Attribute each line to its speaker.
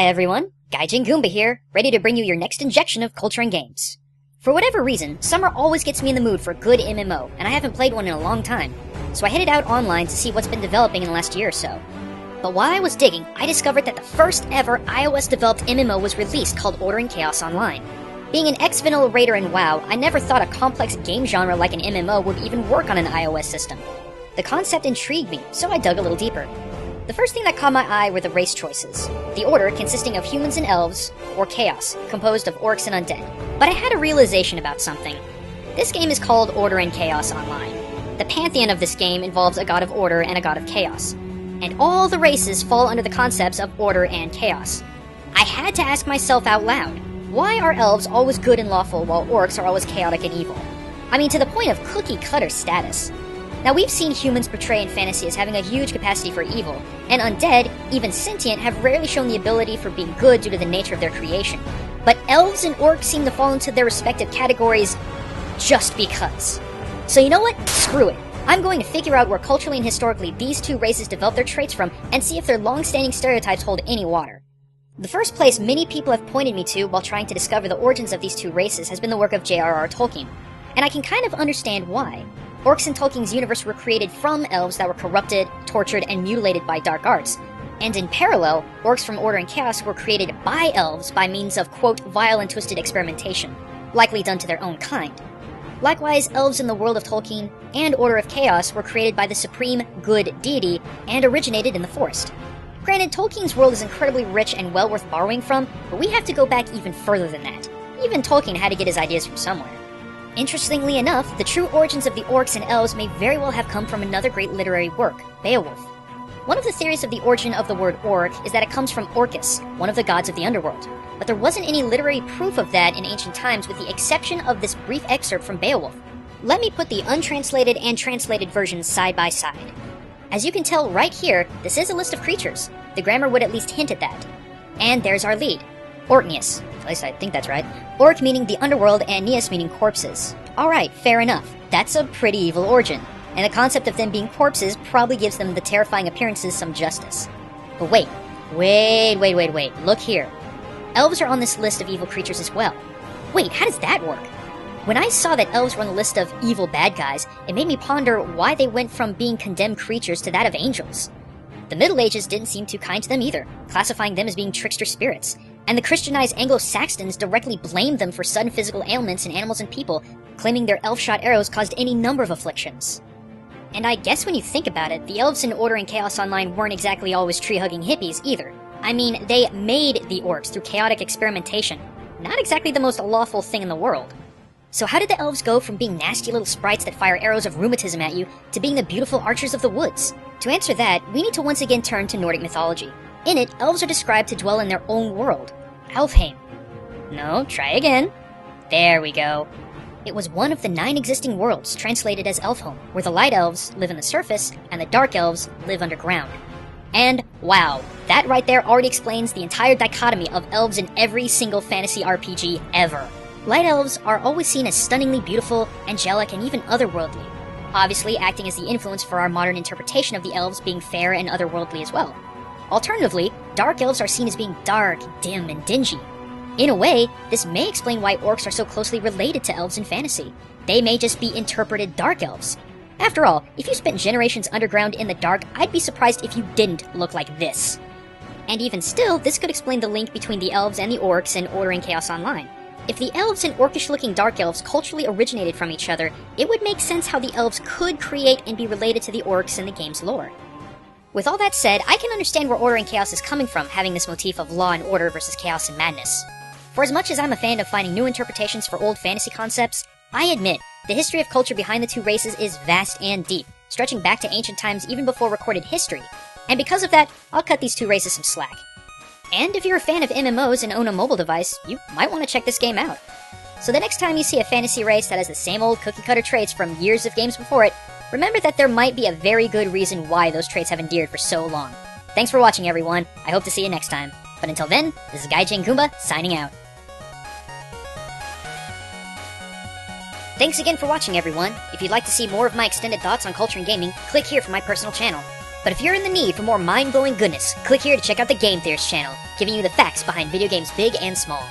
Speaker 1: Hi everyone, Gaijin Goomba here, ready to bring you your next injection of culture and games. For whatever reason, summer always gets me in the mood for a good MMO, and I haven't played one in a long time, so I headed out online to see what's been developing in the last year or so. But while I was digging, I discovered that the first ever iOS-developed MMO was released called Order and Chaos Online. Being an ex-vanilla raider in WoW, I never thought a complex game genre like an MMO would even work on an iOS system. The concept intrigued me, so I dug a little deeper. The first thing that caught my eye were the race choices. The Order consisting of humans and elves, or Chaos, composed of orcs and undead. But I had a realization about something. This game is called Order and Chaos Online. The pantheon of this game involves a god of order and a god of chaos. And all the races fall under the concepts of order and chaos. I had to ask myself out loud, why are elves always good and lawful while orcs are always chaotic and evil? I mean, to the point of cookie-cutter status. Now, we've seen humans portrayed in fantasy as having a huge capacity for evil, and undead, even sentient, have rarely shown the ability for being good due to the nature of their creation. But elves and orcs seem to fall into their respective categories just because. So you know what? Screw it. I'm going to figure out where culturally and historically these two races develop their traits from and see if their long-standing stereotypes hold any water. The first place many people have pointed me to while trying to discover the origins of these two races has been the work of J.R.R. Tolkien, and I can kind of understand why. Orcs in Tolkien's universe were created from elves that were corrupted, tortured, and mutilated by dark arts. And in parallel, orcs from Order and Chaos were created by elves by means of, quote, vile and twisted experimentation, likely done to their own kind. Likewise, elves in the world of Tolkien and Order of Chaos were created by the supreme good deity and originated in the forest. Granted, Tolkien's world is incredibly rich and well worth borrowing from, but we have to go back even further than that. Even Tolkien had to get his ideas from somewhere. Interestingly enough, the true origins of the orcs and elves may very well have come from another great literary work, Beowulf. One of the theories of the origin of the word orc is that it comes from Orcus, one of the gods of the underworld. But there wasn't any literary proof of that in ancient times with the exception of this brief excerpt from Beowulf. Let me put the untranslated and translated versions side by side. As you can tell right here, this is a list of creatures. The grammar would at least hint at that. And there's our lead, Orcneus. At least I think that's right. Orc meaning the underworld and Neus meaning corpses. Alright, fair enough. That's a pretty evil origin. And the concept of them being corpses probably gives them the terrifying appearances some justice. But wait. Look here. Elves are on this list of evil creatures as well. Wait, how does that work? When I saw that elves were on the list of evil bad guys, it made me ponder why they went from being condemned creatures to that of angels. The Middle Ages didn't seem too kind to them either, classifying them as being trickster spirits. And the Christianized Anglo-Saxons directly blamed them for sudden physical ailments in animals and people, claiming their elf-shot arrows caused any number of afflictions. And I guess when you think about it, the elves in Order and Chaos Online weren't exactly always tree-hugging hippies either. I mean, they made the orcs through chaotic experimentation. Not exactly the most lawful thing in the world. So how did the elves go from being nasty little sprites that fire arrows of rheumatism at you to being the beautiful archers of the woods? To answer that, we need to once again turn to Nordic mythology. In it, elves are described to dwell in their own world, Alfheim. No, try again. There we go. It was one of the 9 existing worlds translated as Elfhome, where the light elves live in the surface and the dark elves live underground. And wow, that right there already explains the entire dichotomy of elves in every single fantasy RPG ever. Light elves are always seen as stunningly beautiful, angelic, and even otherworldly, obviously acting as the influence for our modern interpretation of the elves being fair and otherworldly as well. Alternatively, dark elves are seen as being dark, dim, and dingy. In a way, this may explain why orcs are so closely related to elves in fantasy. They may just be interpreted dark elves. After all, if you spent generations underground in the dark, I'd be surprised if you didn't look like this. And even still, this could explain the link between the elves and the orcs in Order and Chaos Online. If the elves and orcish-looking dark elves culturally originated from each other, it would make sense how the elves could create and be related to the orcs in the game's lore. With all that said, I can understand where Order and Chaos is coming from, having this motif of law and order versus chaos and madness. For as much as I'm a fan of finding new interpretations for old fantasy concepts, I admit, the history of culture behind the two races is vast and deep, stretching back to ancient times even before recorded history. And because of that, I'll cut these two races some slack. And if you're a fan of MMOs and own a mobile device, you might want to check this game out. So the next time you see a fantasy race that has the same old cookie-cutter traits from years of games before it, remember that there might be a very good reason why those traits have endeared for so long. Thanks for watching, everyone. I hope to see you next time. But until then, this is Gaijin Goomba, signing out. Thanks again for watching, everyone. If you'd like to see more of my extended thoughts on culture and gaming, click here for my personal channel. But if you're in the need for more mind-blowing goodness, click here to check out the Game Theorists channel, giving you the facts behind video games big and small.